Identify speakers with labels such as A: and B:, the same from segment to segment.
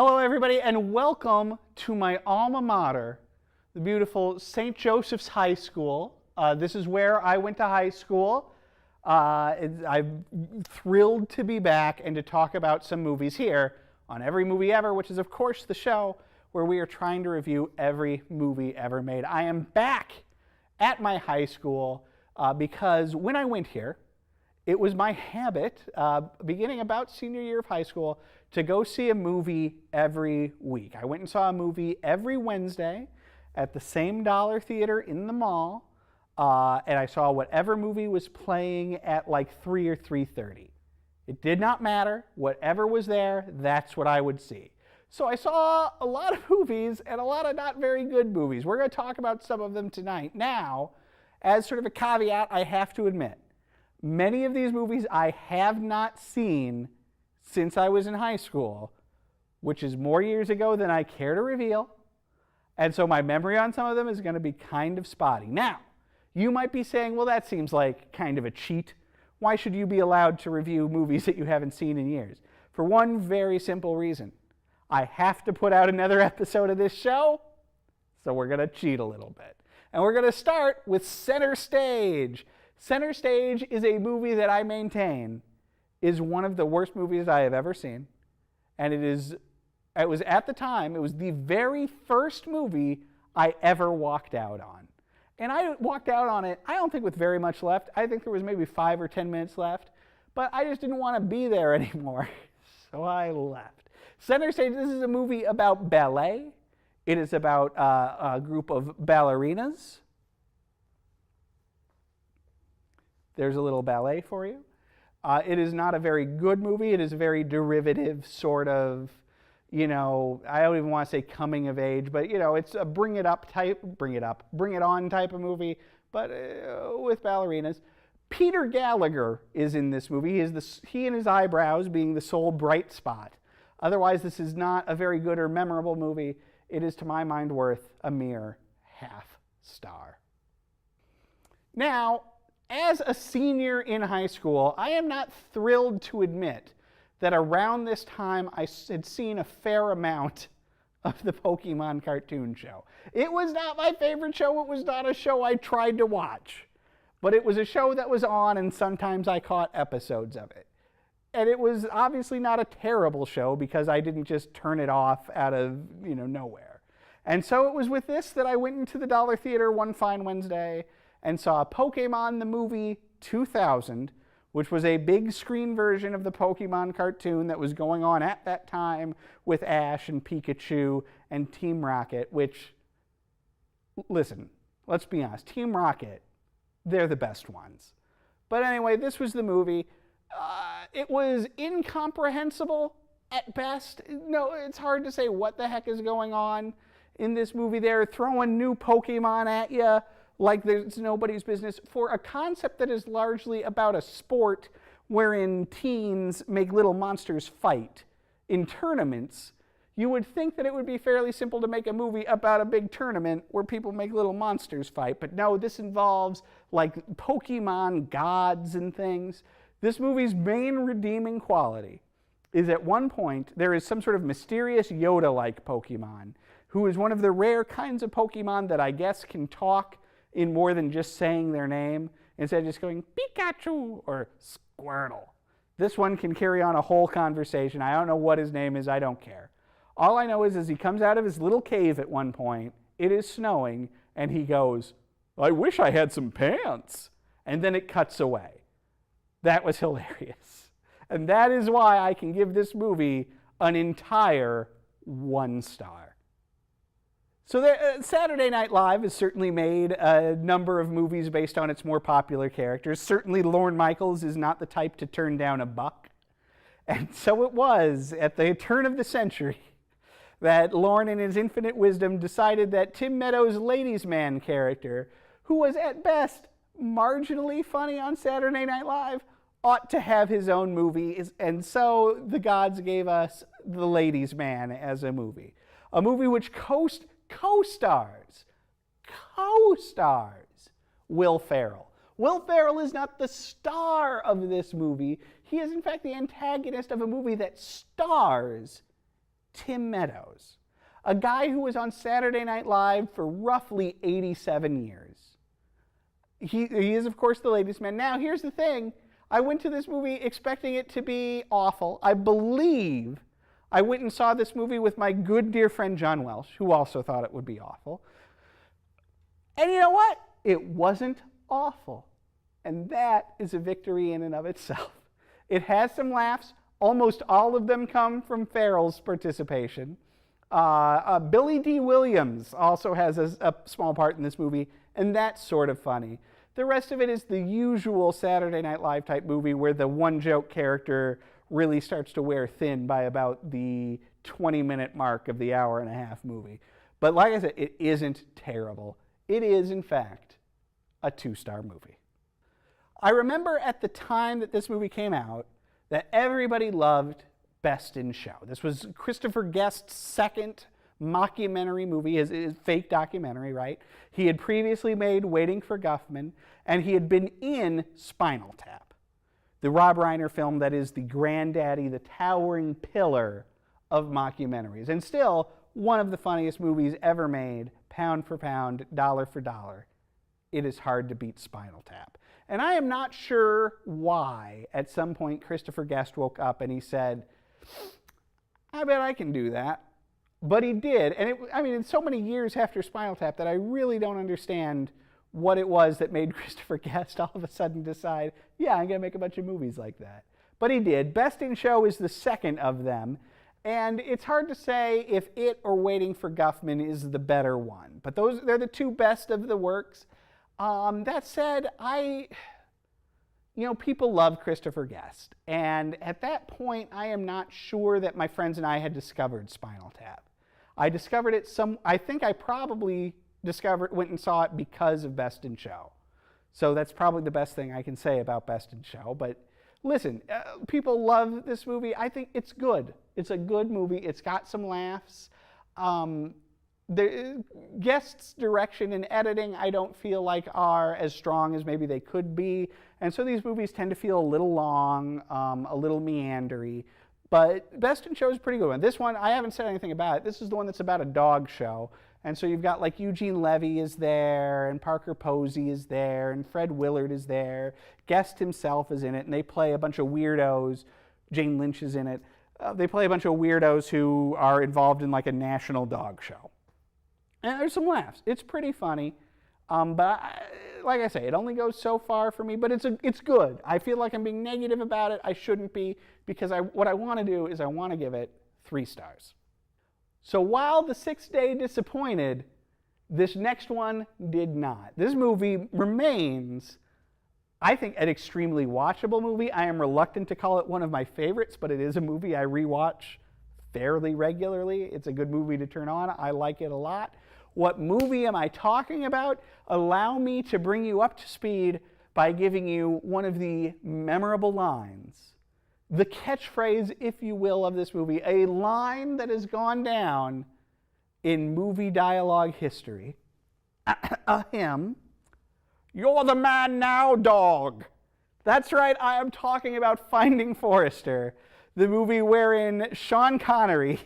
A: Hello, everybody, and welcome to my alma mater, the beautiful St. Joseph's High School. This is where I went to high school. I'm thrilled to be back and to talk about some movies here on Every Movie Ever, which is, of course, the show where we are trying to review every movie ever made. I am back at my high school because when I went here, it was my habit, beginning about senior year of high school, to go see a movie every week. I went and saw a movie every Wednesday at the same dollar theater in the mall, and I saw whatever movie was playing at like 3 or 3:30. It did not matter. Whatever was there, that's what I would see. So I saw a lot of movies and a lot of not very good movies. We're going to talk about some of them tonight. Now, as sort of a caveat, I have to admit, many of these movies I have not seen since I was in high school, which is more years ago than I care to reveal. And so my memory on some of them is going to be kind of spotty. Now, you might be saying, well, that seems like kind of a cheat. Why should you be allowed to review movies that you haven't seen in years? For one very simple reason. I have to put out another episode of this show, so we're going to cheat a little bit. And we're going to start with Center Stage. Center Stage is a movie that I maintain is one of the worst movies I have ever seen. And it was at the time, it was the very first movie I ever walked out on. And I walked out on it, I don't think with very much left. I think there was maybe 5 or 10 minutes left. But I just didn't want to be there anymore. So I left. Center Stage, this is a movie about ballet. It is about a group of ballerinas. There's a little ballet for you. It is not a very good movie. It is a very derivative sort of, I don't even want to say coming of age, but, it's a bring it on type of movie, but with ballerinas. Peter Gallagher is in this movie. He and his eyebrows being the sole bright spot. Otherwise, this is not a very good or memorable movie. It is, to my mind, worth a mere half star. Now, as a senior in high school, I am not thrilled to admit that around this time I had seen a fair amount of the Pokemon cartoon show. It was not my favorite show. It was not a show I tried to watch. But it was a show that was on, and sometimes I caught episodes of it. And it was obviously not a terrible show because I didn't just turn it off out of, nowhere. And so it was with this that I went into the Dollar Theater one fine Wednesday and saw Pokemon the Movie 2000, which was a big screen version of the Pokemon cartoon that was going on at that time with Ash and Pikachu and Team Rocket, which, listen, let's be honest, Team Rocket, they're the best ones. But anyway, this was the movie. It was incomprehensible at best. No, it's hard to say what the heck is going on in this movie. They're throwing new Pokemon at you like there's nobody's business for a concept that is largely about a sport wherein teens make little monsters fight in tournaments. You would think that it would be fairly simple to make a movie about a big tournament where people make little monsters fight, but no, this involves like Pokemon gods and things. This movie's main redeeming quality is at one point there is some sort of mysterious Yoda-like Pokemon who is one of the rare kinds of Pokemon that I guess can talk in more than just saying their name, instead of just going Pikachu or Squirtle. This one can carry on a whole conversation. I don't know what his name is. I don't care. All I know is he comes out of his little cave at one point, it is snowing, and he goes, I wish I had some pants. And then it cuts away. That was hilarious. And that is why I can give this movie an entire 1 star. So Saturday Night Live has certainly made a number of movies based on its more popular characters. Certainly Lorne Michaels is not the type to turn down a buck. And so it was at the turn of the century that Lorne in his infinite wisdom decided that Tim Meadows' Ladies' Man character, who was at best marginally funny on Saturday Night Live, ought to have his own movie. And so the gods gave us The Ladies' Man as a movie which co-stars Will Ferrell. Will Ferrell is not the star of this movie. He is, in fact, the antagonist of a movie that stars Tim Meadows, a guy who was on Saturday Night Live for roughly 87 years. He is, of course, the ladies' man. Now, here's the thing. I went to this movie expecting it to be awful. I believe I went and saw this movie with my good dear friend John Welsh, who also thought it would be awful. And you know what? It wasn't awful. And that is a victory in and of itself. It has some laughs. Almost all of them come from Farrell's participation. Billy D. Williams also has a small part in this movie, and that's sort of funny. The rest of it is the usual Saturday Night Live type movie where the one-joke character really starts to wear thin by about the 20-minute mark of the hour-and-a-half movie. But like I said, it isn't terrible. It is, in fact, a 2-star movie. I remember at the time that this movie came out that everybody loved Best in Show. This was Christopher Guest's second mockumentary movie, his fake documentary, right? He had previously made Waiting for Guffman, and he had been in Spinal Tap, the Rob Reiner film that is the granddaddy, the towering pillar of mockumentaries, and still one of the funniest movies ever made, pound for pound, dollar for dollar. It is hard to beat Spinal Tap. And I am not sure why at some point Christopher Guest woke up and he said, I bet I can do that. But he did. And it's so many years after Spinal Tap that I really don't understand what it was that made Christopher Guest all of a sudden decide, yeah, I'm going to make a bunch of movies like that. But he did. Best in Show is the second of them. And it's hard to say if it or Waiting for Guffman is the better one. But they're the two best of the works. That said, people love Christopher Guest. And at that point, I am not sure that my friends and I had discovered Spinal Tap. I discovered it I think I probably went and saw it because of Best in Show. So that's probably the best thing I can say about Best in Show. But listen, people love this movie. I think it's good. It's a good movie. It's got some laughs. The Guest's direction and editing, I don't feel like are as strong as maybe they could be. And so these movies tend to feel a little long, a little meandery. But Best in Show is a pretty good one. This one, I haven't said anything about it. This is the one that's about a dog show. And so you've got like Eugene Levy is there, and Parker Posey is there, and Fred Willard is there. Guest himself is in it, and they play a bunch of weirdos. Jane Lynch is in it. They play a bunch of weirdos who are involved in like a national dog show. And there's some laughs. It's pretty funny. Like I say, it only goes so far for me, but it's good. I feel like I'm being negative about it. I shouldn't be, because what I want to do is I want to give it 3 stars. So while The 6th Day disappointed, this next one did not. This movie remains, I think, an extremely watchable movie. I am reluctant to call it one of my favorites, but it is a movie I rewatch fairly regularly. It's a good movie to turn on. I like it a lot. What movie am I talking about? Allow me to bring you up to speed by giving you one of the memorable lines, the catchphrase, if you will, of this movie, a line that has gone down in movie dialogue history. Ahem. You're the man now, dog. That's right, I am talking about Finding Forrester, the movie wherein Sean Connery,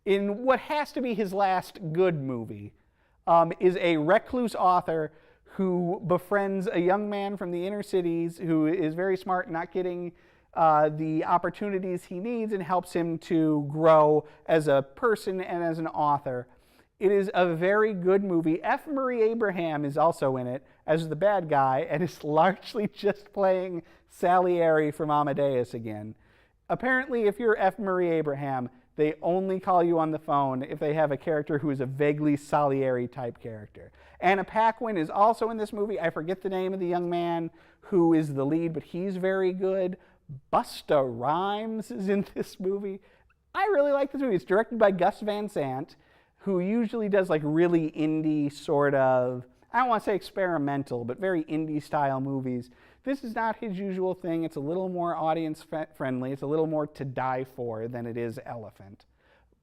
A: in what has to be his last good movie, is a recluse author who befriends a young man from the inner cities who is very smart, not getting the opportunities he needs, and helps him to grow as a person and as an author. It is a very good movie. F. Murray Abraham is also in it as the bad guy and is largely just playing Salieri from Amadeus again. Apparently, if you're F. Murray Abraham, they only call you on the phone if they have a character who is a vaguely Salieri-type character. Anna Paquin is also in this movie. I forget the name of the young man who is the lead, but he's very good. Busta Rhymes is in this movie. I really like this movie. It's directed by Gus Van Sant, who usually does like really indie sort of, I don't want to say experimental, but very indie-style movies. This is not his usual thing. It's a little more audience-friendly. It's a little more to die for than it is Elephant.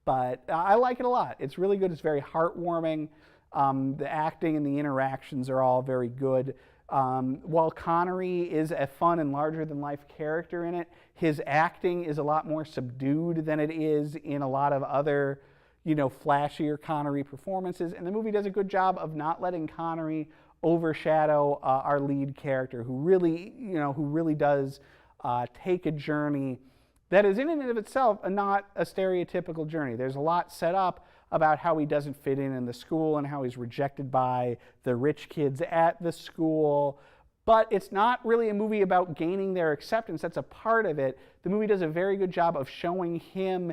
A: But I like it a lot. It's really good. It's very heartwarming. The acting and the interactions are all very good. While Connery is a fun and larger-than-life character in it, his acting is a lot more subdued than it is in a lot of other, flashier Connery performances. And the movie does a good job of not letting Connery overshadow our lead character, who really does take a journey that is in and of itself not a stereotypical journey. There's a lot set up about how he doesn't fit in the school and how he's rejected by the rich kids at the school. But it's not really a movie about gaining their acceptance. That's a part of it. The movie does a very good job of showing him,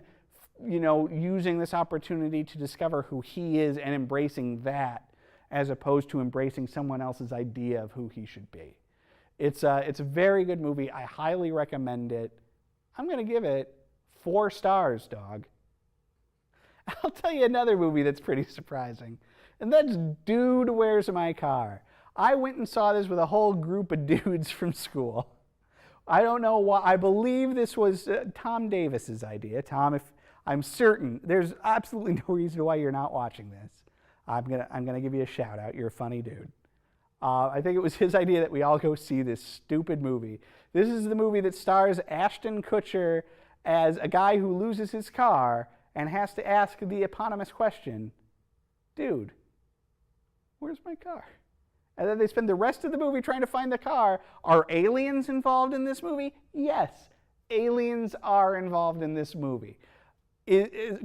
A: using this opportunity to discover who he is and embracing that, as opposed to embracing someone else's idea of who he should be. It's a very good movie. I highly recommend it. I'm going to give it 4 stars, dog. I'll tell you another movie that's pretty surprising, and that's Dude, Where's My Car? I went and saw this with a whole group of dudes from school. I don't know why. I believe this was Tom Davis's idea. Tom, if I'm certain, there's absolutely no reason why you're not watching this. I'm gonna give you a shout out. You're a funny dude. I think it was his idea that we all go see this stupid movie. This is the movie that stars Ashton Kutcher as a guy who loses his car and has to ask the eponymous question, dude, where's my car? And then they spend the rest of the movie trying to find the car. Are aliens involved in this movie? Yes, aliens are involved in this movie.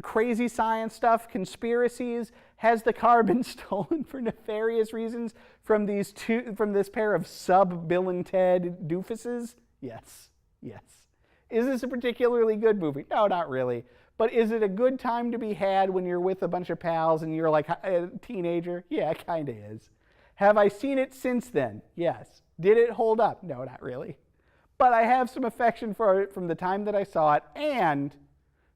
A: Crazy science stuff, conspiracies. Has the car been stolen for nefarious reasons from this pair of sub-Bill and Ted doofuses? Yes, yes. Is this a particularly good movie? No, not really. But is it a good time to be had when you're with a bunch of pals and you're like a teenager? Yeah, it kind of is. Have I seen it since then? Yes. Did it hold up? No, not really. But I have some affection for it from the time that I saw it, and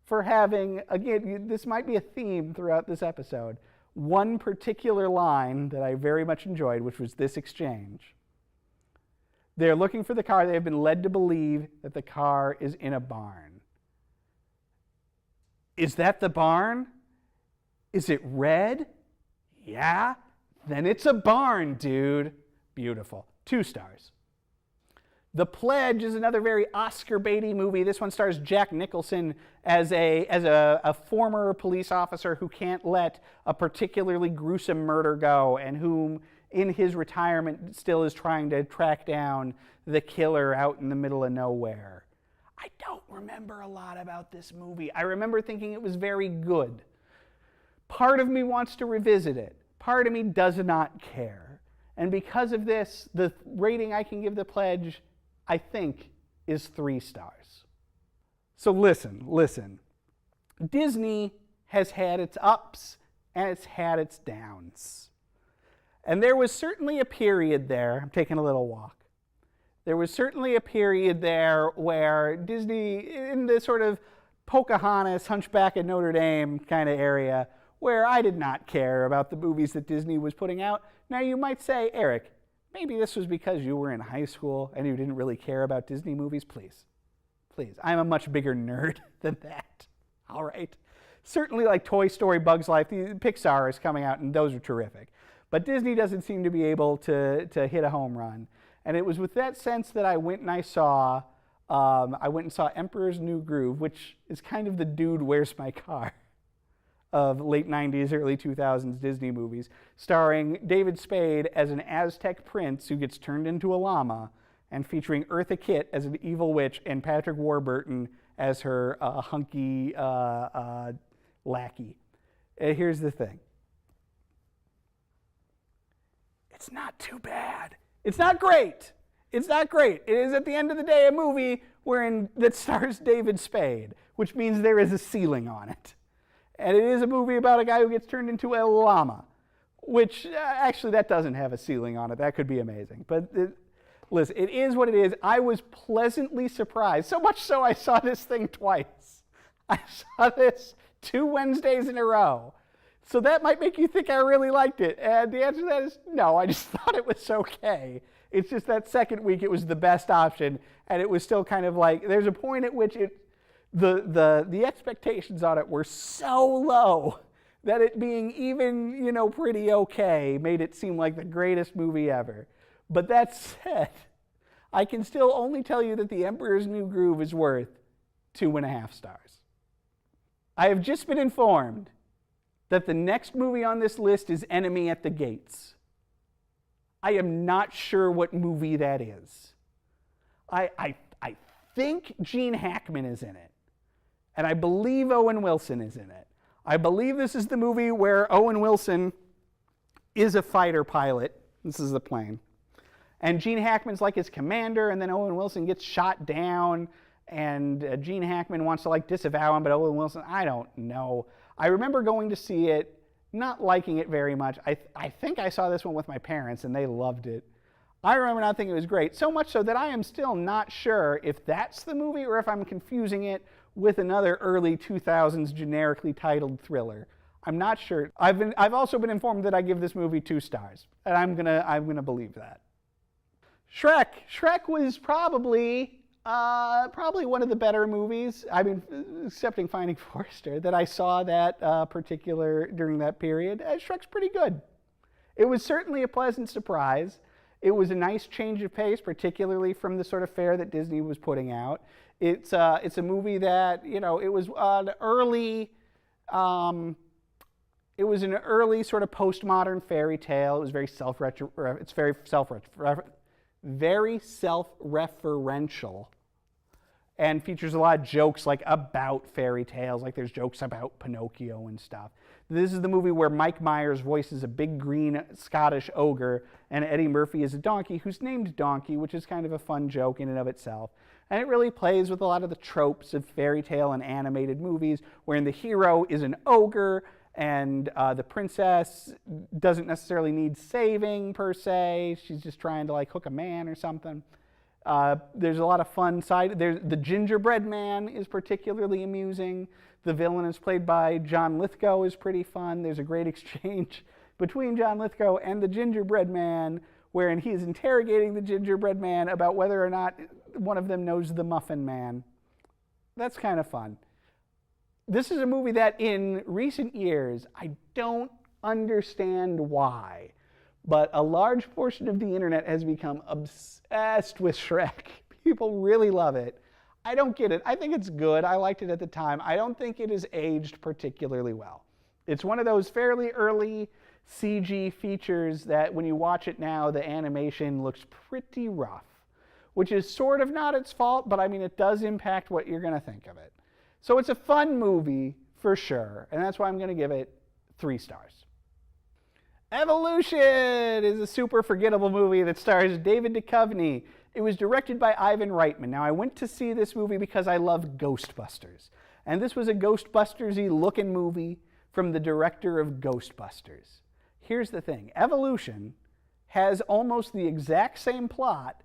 A: for having, again, this might be a theme throughout this episode, one particular line that I very much enjoyed, which was this exchange. They're looking for the car. They have been led to believe that the car is in a barn. Is that the barn? Is it red? Yeah. Then it's a barn, dude. Beautiful. 2 stars. The Pledge is another very Oscar-baity movie. This one stars Jack Nicholson as a former police officer who can't let a particularly gruesome murder go, and whom, in his retirement, still is trying to track down the killer out in the middle of nowhere. I don't remember a lot about this movie. I remember thinking it was very good. Part of me wants to revisit it. Part of me does not care. And because of this, the rating I can give The Pledge, I think, is 3 stars. So listen. Disney has had its ups and it's had its downs. And there was certainly a period there, I'm taking a little walk. There was certainly a period there where Disney, in the sort of Pocahontas, Hunchback of Notre Dame kind of area, where I did not care about the movies that Disney was putting out. Now you might say, Eric, maybe this was because you were in high school and you didn't really care about Disney movies. Please, I'm a much bigger nerd than that. All right. Certainly like Toy Story, Bug's Life, Pixar is coming out and those are terrific. But Disney doesn't seem to be able to hit a home run. And it was with that sense that I went and saw Emperor's New Groove, which is kind of the Dude, Where's My Car of late 90s, early 2000s Disney movies, starring David Spade as an Aztec prince who gets turned into a llama, and featuring Eartha Kitt as an evil witch and Patrick Warburton as her hunky lackey. Here's the thing. It's not too bad. It's not great. It's not great. It is, at the end of the day, a movie that stars David Spade, which means there is a ceiling on it. And it is a movie about a guy who gets turned into a llama, which actually that doesn't have a ceiling on it. That could be amazing. But listen, it is what it is. I was pleasantly surprised, so much so I saw this thing twice. I saw this 2 Wednesdays in a row. So that might make you think I really liked it. And the answer to that is no, I just thought it was okay. It's just that second week it was the best option, and it was still kind of like, there's a point at which the expectations on it were so low that it being even, pretty okay made it seem like the greatest movie ever. But that said, I can still only tell you that The Emperor's New Groove is worth 2.5 stars. I have just been informed that the next movie on this list is Enemy at the Gates. I am not sure what movie that is. I think Gene Hackman is in it. And I believe Owen Wilson is in it. I believe this is the movie where Owen Wilson is a fighter pilot. This is the plane. And Gene Hackman's like his commander, and then Owen Wilson gets shot down, and Gene Hackman wants to like disavow him, but Owen Wilson, I don't know. I remember going to see it, not liking it very much. I think I saw this one with my parents, and they loved it. I remember not thinking it was great, so much so that I am still not sure if that's the movie or if I'm confusing it with another early 2000s generically titled thriller. I'm not sure. I've also been informed that I give this movie 2 stars, and I'm gonna believe that. Shrek. Shrek was probably one of the better movies, I mean, excepting Finding Forrester, that I saw that during that period. Shrek's pretty good. It was certainly a pleasant surprise. It was a nice change of pace, particularly from the sort of fare that Disney was putting out. It's a movie that, you know, it was an early sort of postmodern fairy tale. It was very very self-referential, and features a lot of jokes like about fairy tales, like there's jokes about Pinocchio and stuff. This is the movie where Mike Myers voices a big green Scottish ogre, and Eddie Murphy is a donkey who's named Donkey, which is kind of a fun joke in and of itself. And it really plays with a lot of the tropes of fairy tale and animated movies, wherein the hero is an ogre, and the princess doesn't necessarily need saving per se. She's just trying to like hook a man or something. There's a lot of fun side. The gingerbread man is particularly amusing. The villain is played by John Lithgow, is pretty fun. There's a great exchange between John Lithgow and the gingerbread man, wherein he is interrogating the gingerbread man about whether or not one of them knows the muffin man. That's kind of fun. This is a movie that in recent years, I don't understand why, but a large portion of the internet has become obsessed with Shrek. People really love it. I don't get it. I think it's good. I liked it at the time. I don't think it has aged particularly well. It's one of those fairly early CG features that when you watch it now, the animation looks pretty rough, which is sort of not its fault, but I mean, it does impact what you're going to think of it. So it's a fun movie for sure, and that's why I'm going to give it 3 stars. Evolution is a super forgettable movie that stars David Duchovny. It was directed by Ivan Reitman. Now, I went to see this movie because I love Ghostbusters, and this was a Ghostbusters-y looking movie from the director of Ghostbusters. Here's the thing. Evolution has almost the exact same plot,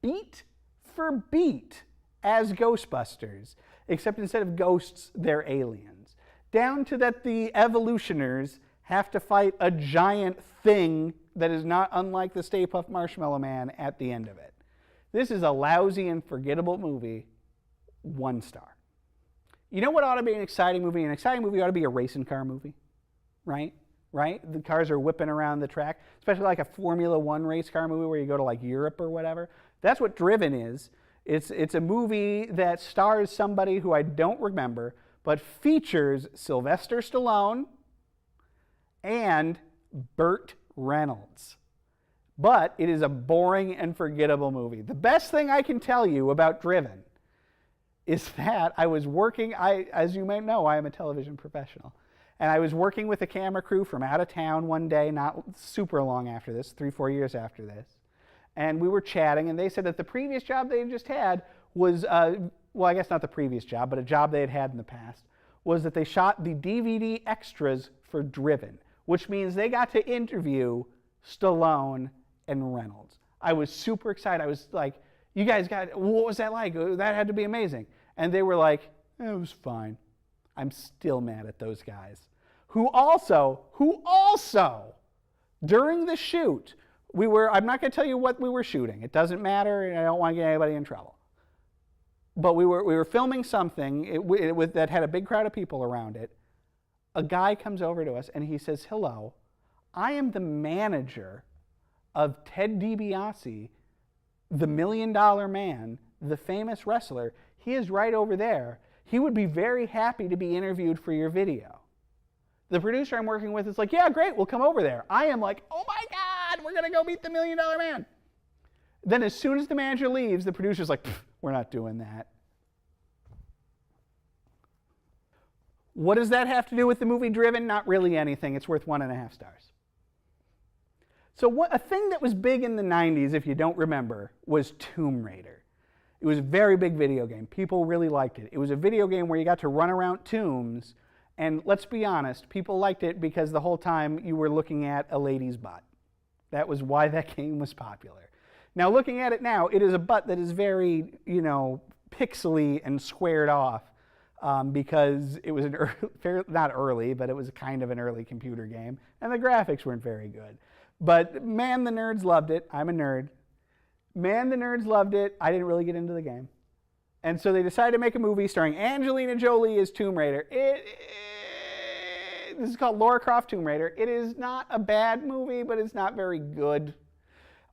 A: beat for beat, as Ghostbusters, except instead of ghosts, they're aliens. Down to that the evolutioners have to fight a giant thing that is not unlike the Stay Puft Marshmallow Man at the end of it. This is a lousy and forgettable movie, 1 star. You know what ought to be an exciting movie? An exciting movie ought to be a racing car movie, right? Right? The cars are whipping around the track, especially like a Formula One race car movie where you go to like Europe or whatever. That's what Driven is. It's a movie that stars somebody who I don't remember, but features Sylvester Stallone and Burt Reynolds. But it is a boring and forgettable movie. The best thing I can tell you about Driven is that I was working, as you may know, I am a television professional. And I was working with a camera crew from out of town one day, not super long after this, 3-4 years after this. And we were chatting, and they said that the previous job they had just had was, well, I guess not the previous job, but a job they had had in the past, was that they shot the DVD extras for Driven, which means they got to interview Stallone and Reynolds. I was super excited. I was like, you guys what was that like? That had to be amazing. And they were like, it was fine. I'm still mad at those guys. Who also, during the shoot, I'm not going to tell you what we were shooting. It doesn't matter, and I don't want to get anybody in trouble. But we were filming something that had a big crowd of people around it. A guy comes over to us, and he says, hello, I am the manager of Ted DiBiase, the $1 Million Man, the famous wrestler. He is right over there. He would be very happy to be interviewed for your video. The producer I'm working with is like, yeah, great, we'll come over there. I am like, oh my God, we're going to go meet the $1 Million Man. Then as soon as the manager leaves, the producer's like, we're not doing that. What does that have to do with the movie Driven? Not really anything. It's worth 1.5 stars. So a thing that was big in the 90s, if you don't remember, was Tomb Raider. It was a very big video game. People really liked it. It was a video game where you got to run around tombs, and let's be honest, people liked it because the whole time you were looking at a lady's butt. That was why that game was popular. Now, looking at it now, it is a butt that is very, pixely and squared off because it was not early, but it was kind of an early computer game, and the graphics weren't very good. But man, the nerds loved it. I'm a nerd. Man, the nerds loved it. I didn't really get into the game. And so they decided to make a movie starring Angelina Jolie as Tomb Raider. This is called Lara Croft Tomb Raider. It is not a bad movie, but it's not very good.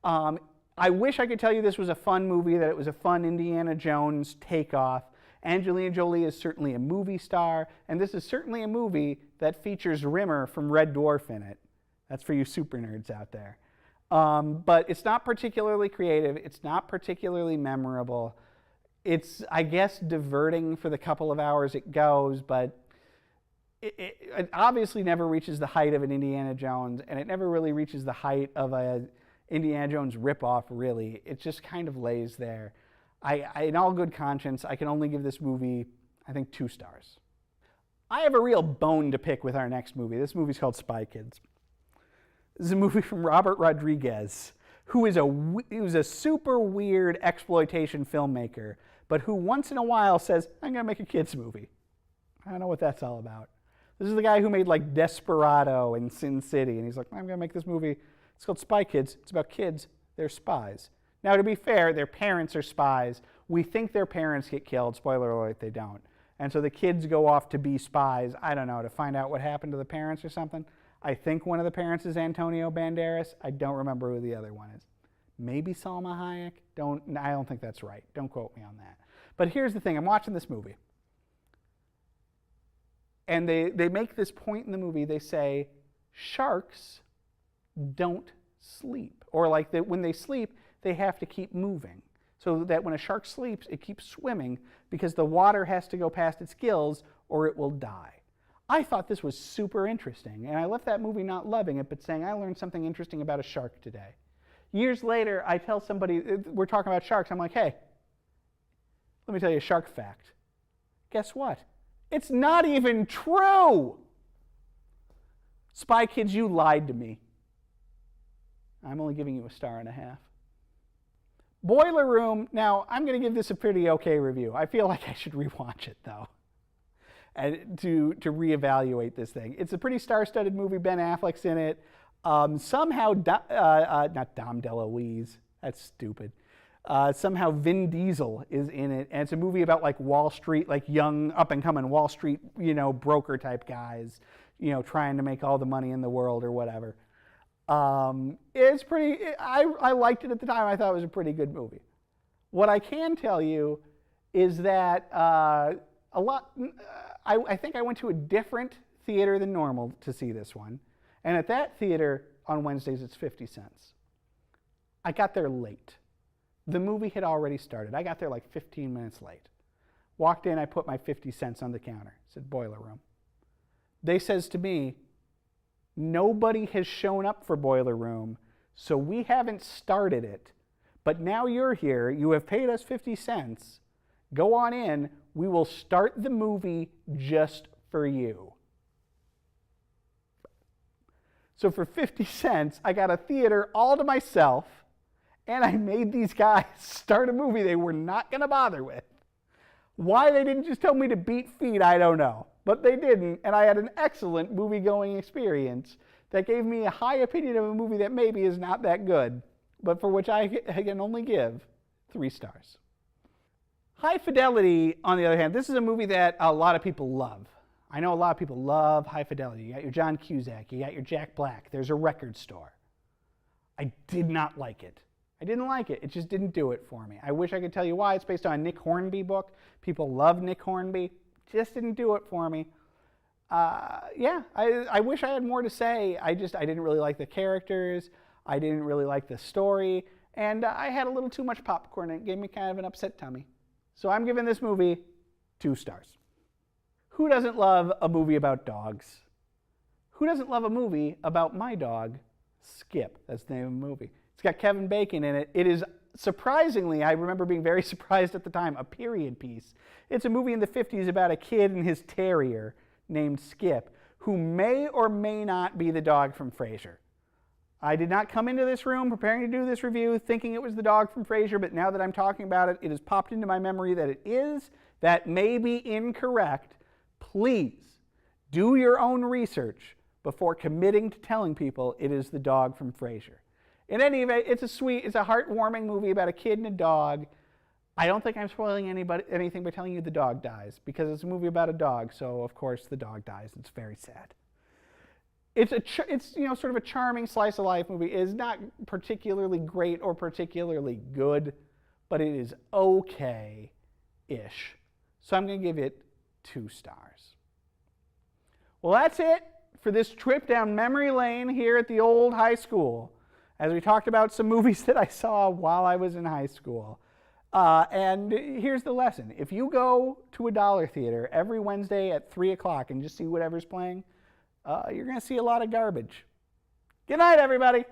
A: I wish I could tell you this was a fun movie, that it was a fun Indiana Jones takeoff. Angelina Jolie is certainly a movie star, and this is certainly a movie that features Rimmer from Red Dwarf in it. That's for you super nerds out there. But it's not particularly creative. It's not particularly memorable. It's, I guess, diverting for the couple of hours it goes, but it obviously never reaches the height of an Indiana Jones, and it never really reaches the height of a Indiana Jones ripoff, really. It just kind of lays there. In all good conscience, I can only give this movie, I think, 2 stars. I have a real bone to pick with our next movie. This movie's called Spy Kids. This is a movie from Robert Rodriguez, who is a super weird exploitation filmmaker, but who once in a while says, I'm going to make a kids movie. I don't know what that's all about. This is the guy who made like Desperado and Sin City, and he's like, I'm going to make this movie. It's called Spy Kids. It's about kids. They're spies. Now, to be fair, their parents are spies. We think their parents get killed. Spoiler alert, they don't. And so the kids go off to be spies, I don't know, to find out what happened to the parents or something. I think one of the parents is Antonio Banderas. I don't remember who the other one is. Maybe Salma Hayek? I don't think that's right. Don't quote me on that. But here's the thing. I'm watching this movie. And they make this point in the movie. They say, sharks don't sleep. Or like when they sleep, they have to keep moving. So that when a shark sleeps, it keeps swimming because the water has to go past its gills or it will die. I thought this was super interesting, and I left that movie not loving it, but saying I learned something interesting about a shark today. Years later, I tell somebody, we're talking about sharks, I'm like, hey, let me tell you a shark fact. Guess what? It's not even true! Spy Kids, you lied to me. I'm only giving you 1.5 stars. Boiler Room, now I'm going to give this a pretty okay review. I feel like I should rewatch it, though, and to reevaluate this thing. It's a pretty star-studded movie. Ben Affleck's in it. Somehow, not Dom DeLuise, that's stupid. Somehow Vin Diesel is in it, and it's a movie about like Wall Street, like young, up-and-coming Wall Street, broker-type guys, trying to make all the money in the world or whatever. It's pretty, I liked it at the time. I thought it was a pretty good movie. What I can tell you is that I think I went to a different theater than normal to see this one. And at that theater on Wednesdays, it's 50 cents. I got there late. The movie had already started. I got there like 15 minutes late. Walked in, I put my 50 cents on the counter. Said, Boiler Room. They says to me, nobody has shown up for Boiler Room, so we haven't started it. But now you're here. You have paid us 50 cents. Go on in. We will start the movie just for you. So for 50 cents, I got a theater all to myself, and I made these guys start a movie they were not going to bother with. Why they didn't just tell me to beat feet, I don't know. But they didn't, and I had an excellent movie-going experience that gave me a high opinion of a movie that maybe is not that good, but for which I can only give 3 stars. High Fidelity, on the other hand, this is a movie that a lot of people love. I know a lot of people love High Fidelity. You got your John Cusack, you got your Jack Black, there's a record store. I did not like it. I didn't like it. It just didn't do it for me. I wish I could tell you why. It's based on a Nick Hornby book. People love Nick Hornby. Just didn't do it for me. Yeah, I wish I had more to say. I didn't really like the characters. I didn't really like the story. And I had a little too much popcorn, and it gave me kind of an upset tummy. So I'm giving this movie 2 stars. Who doesn't love a movie about dogs? Who doesn't love a movie about my dog, Skip? That's the name of the movie. It's got Kevin Bacon in it. It is surprisingly, I remember being very surprised at the time, a period piece. It's a movie in the 50s about a kid and his terrier named Skip, who may or may not be the dog from Frasier. I did not come into this room preparing to do this review thinking it was the dog from Frasier, but now that I'm talking about it, it has popped into my memory that it is. That may be incorrect. Please do your own research before committing to telling people it is the dog from Frasier. In any event, it's a heartwarming movie about a kid and a dog. I don't think I'm spoiling anything by telling you the dog dies, because it's a movie about a dog, so of course the dog dies. It's very sad. It's sort of a charming slice of life movie. It is not particularly great or particularly good, but it is okay-ish. So I'm going to give it 2 stars. Well, that's it for this trip down memory lane here at the old high school, as we talked about some movies that I saw while I was in high school. And here's the lesson. If you go to a dollar theater every Wednesday at 3 o'clock and just see whatever's playing, you're going to see a lot of garbage. Good night, everybody.